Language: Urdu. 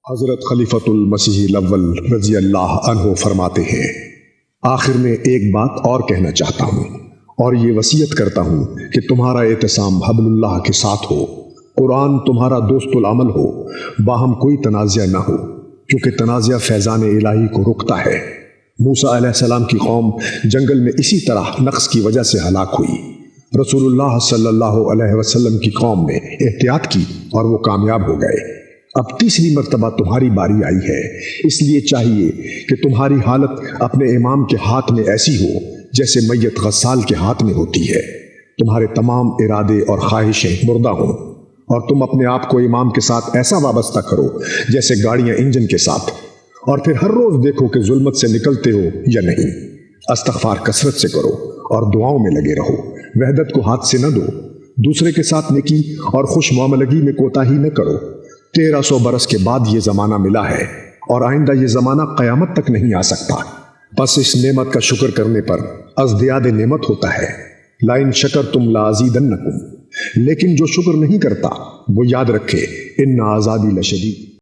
حضرت خلیفۃ المسیح الاول رضی اللہ عنہ فرماتے ہیں، آخر میں ایک بات اور کہنا چاہتا ہوں اور یہ وصیت کرتا ہوں کہ تمہارا اعتصام حبل اللہ کے ساتھ ہو، قرآن تمہارا دوست العمل ہو، باہم کوئی تنازع نہ ہو، کیونکہ تنازع فیضان الہی کو رکتا ہے۔ موسیٰ علیہ السلام کی قوم جنگل میں اسی طرح نقص کی وجہ سے ہلاک ہوئی۔ رسول اللہ صلی اللہ علیہ وسلم کی قوم نے احتیاط کی اور وہ کامیاب ہو گئے۔ اب تیسری مرتبہ تمہاری باری آئی ہے، اس لیے چاہیے کہ تمہاری حالت اپنے امام کے ہاتھ میں ایسی ہو جیسے میت غسال کے ہاتھ میں ہوتی ہے۔ تمہارے تمام ارادے اور خواہشیں مردہ ہوں، اور تم اپنے آپ کو امام کے ساتھ ایسا وابستہ کرو جیسے گاڑیاں انجن کے ساتھ، اور پھر ہر روز دیکھو کہ ظلمت سے نکلتے ہو یا نہیں۔ استغفار کثرت سے کرو اور دعاؤں میں لگے رہو۔ وحدت کو ہاتھ سے نہ دو، دوسرے کے ساتھ نیکی اور خوش معاملگی میں کوتاہی نہ کرو۔ 1300 برس کے بعد یہ زمانہ ملا ہے اور آئندہ یہ زمانہ قیامت تک نہیں آ سکتا۔ بس اس نعمت کا شکر کرنے پر ازدیاد نعمت ہوتا ہے۔ لَإِن شَكَرْتُمْ لَأَزِيدَنَّكُمْ، لیکن جو شکر نہیں کرتا وہ یاد رکھے ان عذابی لشدید۔